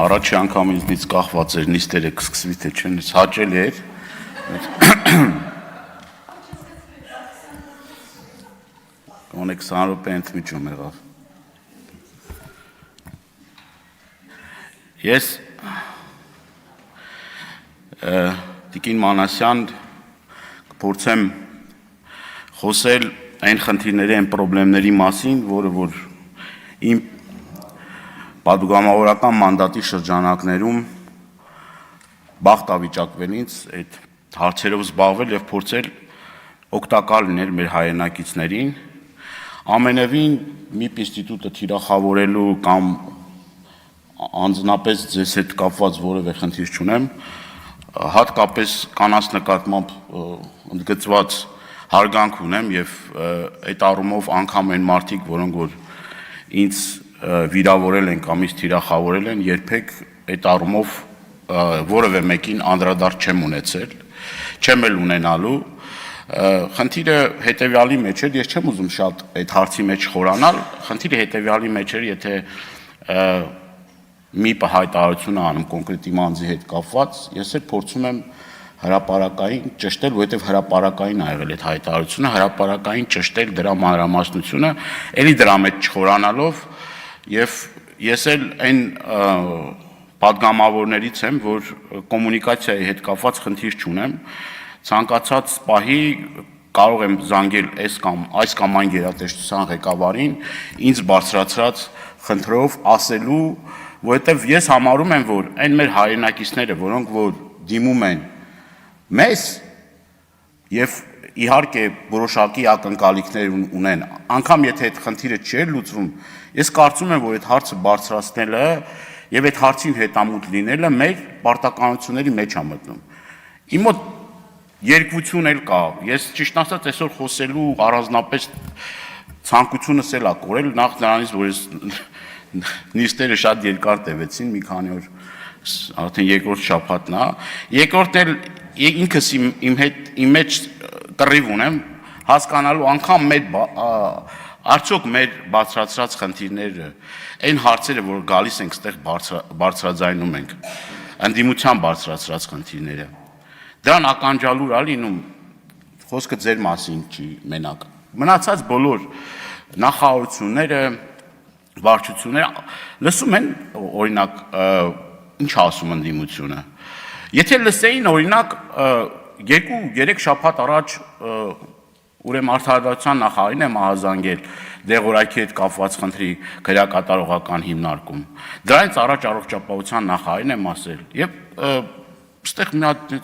Առաջի անգամ ինձնից կախված էր նիստերը կսկսվի թե չեն, հաճելի էր։ Գոնե 20 րոպե ընդմիջում եղավ։ Ես Տիկին Մանասյան կփորձեմ խոսել այն խնդիրների, այն պրոբլեմների մասին, որը որ իմ պատգամավորական մանդատի շրջանակներում բախտավիճակվելից այդ հարցերով զբաղվել եւ փորձել օգտակար լինել մեր հայրենակիցներին, ամենևին մի ինստիտուտը թիրախավորելու կամ անձնապես ձեզ հետ կապված որևէ խնդիր չունեմ, հատկապես կանանց նկատմամբ ընդգծված հարգանք ունեմ եւ այդ առումով անգամ այն մարդիկ, որոնք որ ինձ վիրավորել են կամ ինձ թիրախավորել են, երբեք այդ առումով որևէ մեկին անդրադարձ չեմ ունեցել, չեմ էլ ունենալու։ Խնդիրը հետեւյալի մեջ է, ես չեմ ուզում շատ այդ հարցի մեջ խորանալ, խնդիրը հետեւյալի մեջ է, եթե մի հայտարարություն անում կոնկրետ իմ անձի հետ կապված, ես էլ փորձում եմ հրապարակային ճշտել, որովհետև հրապարակային ա եղել այդ հայտարարությունը, հրապարակային ճշտել դրա մանրամասնությունը, էլի դրա մեջ չխորանալով, եւ ես էլ այն պատգամավորներից եմ, որ կոմունիկացիայի հետ կապված խնդիր չունեմ, ցանկացած պահի կարող եմ զանգել այս կամ այն գերատեսչության ղեկավարին, ինձ բարձրացրած խնդրով ասելու, որովհետև ես համարում եմ, որ այն մեր հայրենակիցները, որոնք որ դիմում են մեզ եւ իհարկե որոշակի ակնկալիքներ ունեն, անգամ եթե այդ խնդիրը չի լուծվում, ես կարծում եմ, որ այդ հարցը բարձրացնելը եւ այդ հարցին հետամուտ լինելը մեր պարտականությունների մեջ է մտնում։ Իմ մոտ երկվություն էլ կա, ես ճիշտ ասած այսօր խոսելու առանձնապես ցանկությունս էլ ա կորել, նախ նրանից, որ ես նիստերը շատ երկար տևեցին, մի քանի օր արդեն երկրորդ շաբաթն է, երկրորդն էլ ինքս իմ մեջ կռիվ ունեմ, հասկանալու անգամ արդյոք մեր բարձրացրած խնդիրները, այն հարցերը, որ գալիս ենք ստեղ բարձրաձայնում ենք, ընդդիմության բարձրացրած խնդիրները, դրան ականջալուր ա լինում, խոսքը ձեր մասին չի մենակ, մնացած բոլոր նախարարությունները, վարչությունները լսում են, օրինակ, ինչ ասում ընդդիմությունը, եթե լսեին, օրինակ, 2-3 շաբաթ առաջ ուրեմն արդարադատության նախարարին եմ ահազանգել դեղորայքի հետ կապված խնդրի քրեակատարողական հիմնարկում, դրանից առաջ առողջապահության նախարարին եմ ասել, եւ այստեղ մի հատ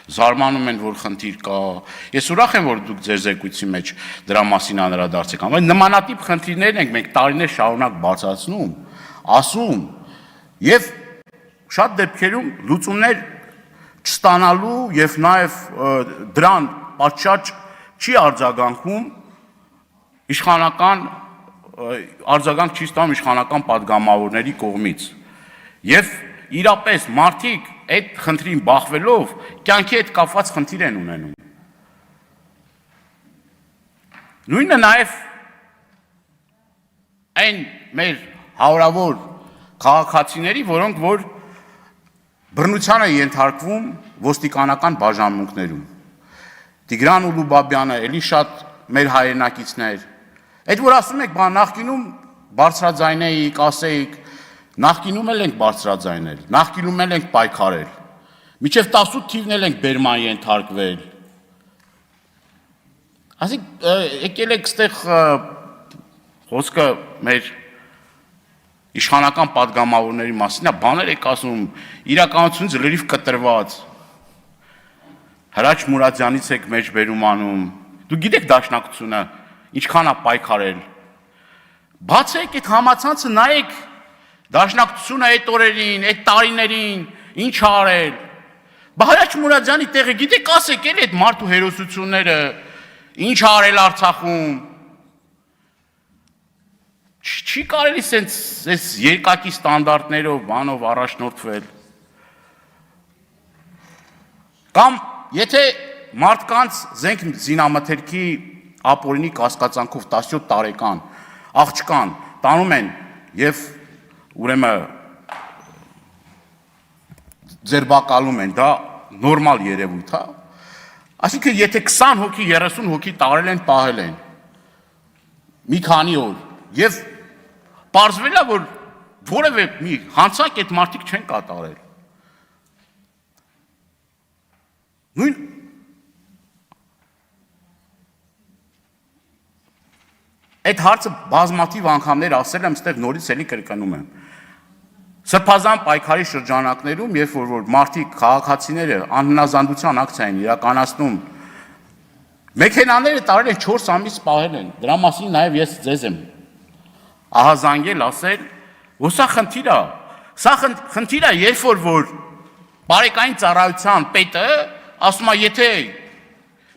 զարմանում են, որ խնդիր կա, ես ուրախ եմ, որ դուք ձեր զեկույցի մեջ դրա մասին անդրադարձեք, բայց նմանատիպ խնդիրներ ենք մենք տարիներ շարունակ բացացնում, ասում, եւ շատ դեպքերում լուծումներ չստանալու եւ նաեւ դրան պատշաճ չի արձագանքում իշխանական արձագանք չի ստանում իշխանական պատգամավորների կողմից եւ իրապես մարդիկ այդ խնդրին բախվելով կյանքի հետ կապված խնդիր են ունենում նույնը նաեւ այն մեր հարավոր քաղաքացիների, որոնք որ բռնության է ենթարկվում ոստիկանական բաժանմունքներում Տիգրան Ուլուբաբյանը, էլի շատ մեր հայրենակիցներ, այդ որ ասում եք, նախկինում բարձրաձայնեիք, ասեիք, նախկինում էլ ենք բարձրաձայնել, նախկինում էլ ենք պայքարել, մինչև 18 թիվն էլ ենք բերման ենթարկվել, ասիկ, եկել եք ստեղ խոսքը մեր իշխանական պատգամավորների մասին, բաներ եք ասում, իրականությունից լրիվ կտրված, Հրաչ Մուրադյանից եք մեջ բերում անում, դու գիտեք դաշնակցությունը, ինչքան է պայքարել, բացեք այդ համացանցը նայեք, դաշնակցությունը այդ օրերին, այդ տարիներին, ինչ արել, Հրաչ Մուրադյանի տեղը գիտեք ասեք էլ այդ մարդու հերոսությունները, ինչ արել Արցախում, չի կարելի սենց երկակի ստանդարտներով, բանով առաջնորդվել, կամ եթե մարդկանց զենք զինամթերքի ապօրինի կասկածանքով 17 տարեկան աղջկան տանում են եւ ուրեմն ձերբակալում են, դա նորմալ երևույթ է։ Այսինքն եթե 20 հոգի, 30 հոգի տարել են, պահել են մի քանի օր եւ պարզվել է, որ որևէ մի հանցանք այդ մարդիկ չեն կատարել։ Նույն այդ հարցը բազմաթիվ անգամներ ասել եմ, այստեղ նորից էլի կրկնում եմ։ Սրբազան պայքարի շրջանակներում, երբ որ մարդիկ, քաղաքացիները անհնազանդության ակցիա են իրականացնում, մեքենաները տարել են 4 ամիս պահել են, դրա մասին նաև ես ձեզ եմ ահազանգել, ասել, որ սա խնդիր է, խնդիր է, երբ որ բարեկային ծառայության պետը ասում է, եթե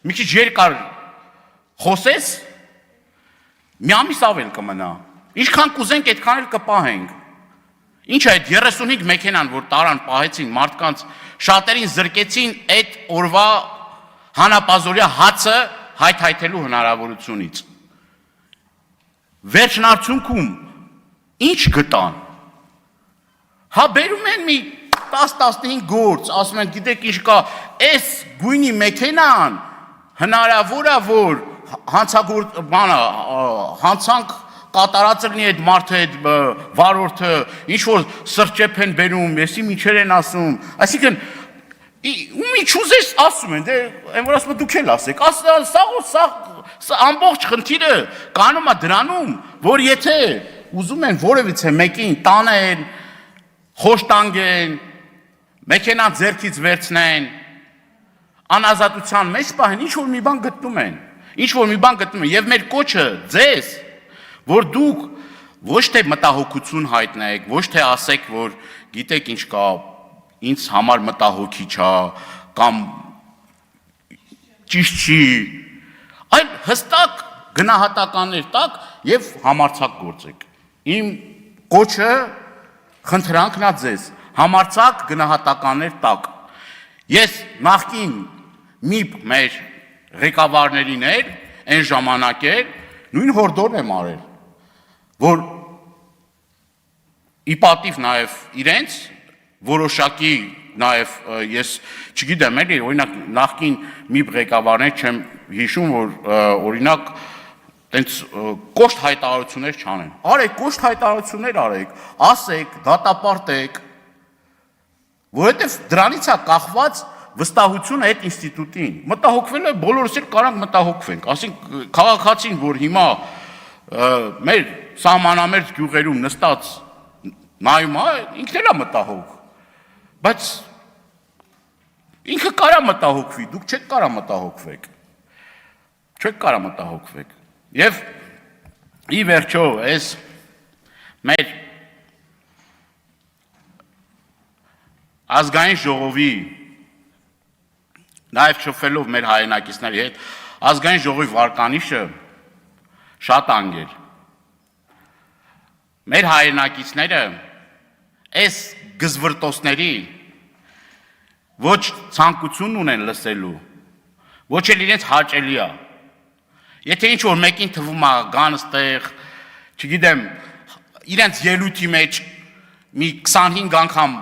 մի քիչ երկար խոսես, մի ամիս ավել կմնա, ինչքան կուզենք, այդքան էլ կպահենք։ Ինչ է այդ 35 մեքենան, որ տարան պահեցին մարդկանց, շատերին զրկեցին այդ օրվա հանապազորյա հացը հայթայթելու հնարավորությունից։ Վերջնարդյունքում ինչ գտան։ Հա բերում են մի 10-15 գործ, ասում են, գիտեք ինչ կա, այս գույնի մեքենան հնարավոր է, որ հանցանք կատարած լինի այդ մարդը, այդ վարորդը, ինչ որ սրճեփ են բերում, եսի միջեր են ասում, այսինքն ում ինչ ուզես ասում են, դե այն որ ասում դուք էլ ասեք, սա ամբողջ խնդիրը կանում է դրանում, որ եթե ուզում են որևիցե մեկին տանեն, խոշտանգեն, մեքենան ձեռքից վերցնեն, անազատության մեջ պահեն, ինչ որ մի բան գտնում են, եւ մեր կոչը ձեզ որ դուք ոչ թե մտահոգություն հայտնեք, ոչ թե ասեք, որ գիտեք ինչ կա, ինձ համար մտահոգի չա, կամ ճիշտ չի, այլ հստակ գնահատականներ տակ եւ համարձակ գործեք։ Իմ կոչը խնդրանքն է ձեզ, համարձակ գնահատականներ տակ։ Ես նախկին միբ մեր ղեկավարներին էր, այն ժամանակ էր, նույն հորդորն եմ արել, որ ի պատիվ նաև իրենց որոշակի նաև ես չգիտեմ էլի, օրինակ նախկին մի ղեկավարներ չեմ հիշում, որ օրինակ տենց կոշտ հայտարարություններ չանեն։ Արեք, կոշտ հայտարարություններ արեք, ասեք, դատապարտեք, որովհետև դրանից է կախված վստահությունը այդ ինստիտուտին։ Մտահոգվել է, բոլորս էլ կարանք մտահոգվենք, ասենք քաղաքացին, որ հիմա մեր սահմանամերձ գյուղերում նստած նայում է, ինքն էլ է մտահոգ, բայց ինքը կարա մտահոգվի, դուք չեք կարա մտահոգվեք, եւ ի վերջո այս մեր ազգային ժողովի նաև շփվելով մեր հայրենակիցների հետ, ազգային ժողովի վարկանիշը շատ անգել։ Մեր հայրենակիցները այս գզվրտոսների ոչ ցանկություն ունեն լսելու, ոչ էլ իրենց հաճելի է։ Եթե ինչ որ մեկին թվում է գան ստեղ, չգիտեմ, իրենց ելույթի մեջ մի 25 անգամ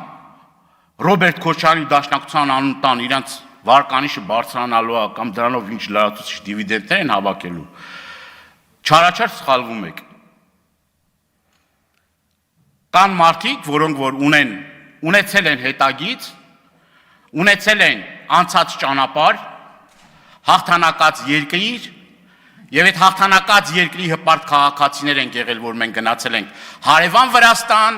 Ռոբերտ Քոչարյանի դաշնակցության անուն տան իրենց վարկանիշը բարձրանալու է կամ դրանով ինչ լրացուցիչ դիվիդենտներ են հավաքելու, չարաչար սխալվում եք։ Կան մարդիկ, որոնք որ ունեցել են հետագից, ունեցել են անցած ճանապարհ, հաղթանակած երկիր, եւ այդ հաղթանակած երկրի հպարտ քաղաքացիներ են եղել, որ մենք գնացել ենք հարևան Վրաստան,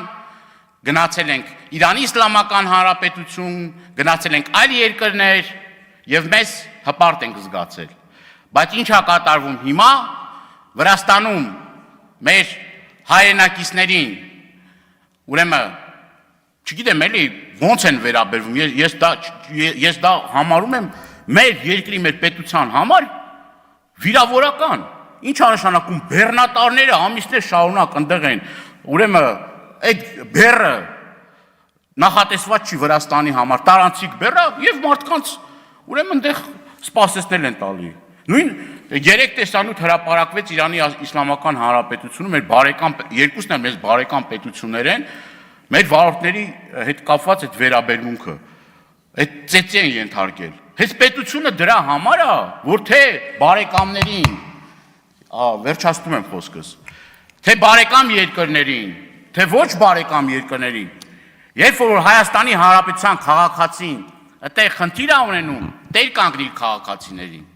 գնացել ենք Իրանի Իսլամական Հանրապետություն, գնացել ենք այլ երկրներ եւ մեզ հպարտ ենք զգացել։ Բայց ինչ է կատարվում հիմա Վրաստանում մեր հայրենակիցներին, ուրեմն չգիտեմ էլի ոնց են վերաբերվում, ես դա համարում եմ մեր երկրի մեր պետության համար վիրավորական։ Ինչ է նշանակում բեռնատարները ամիսներ շարունակ ընդեղ են, ուրեմն այդ բեռը նախատեսված չի Վրաստանի համար, տարանցիկ բեռը եւ մարդկանց ուրեմն այնտեղ սպասեցնել են տալի։ Նույն 3 տեսանյութ հրապարակվեց Իրանի Իսլամական Հանրապետությունում, մեր բարեկամ երկուսն էլ մեզ բարեկամ պետություններ են, մեր վարորդների հետ կապված այդ վերաբերմունքը։ Այդ ծեծի են ենթարկել։ Հենց պետությունը դրա համար է, որ թե բարեկամներին, վերջացնում եմ խոսքս, թե բարեկամ երկրներին, թե ոչ բարեկամ երկրներին, երբ որ Հայաստանի Հանրապետության քաղաքացին այդտեղ խնդիր է ունենում, տեր կանգնի քաղաքացիներին։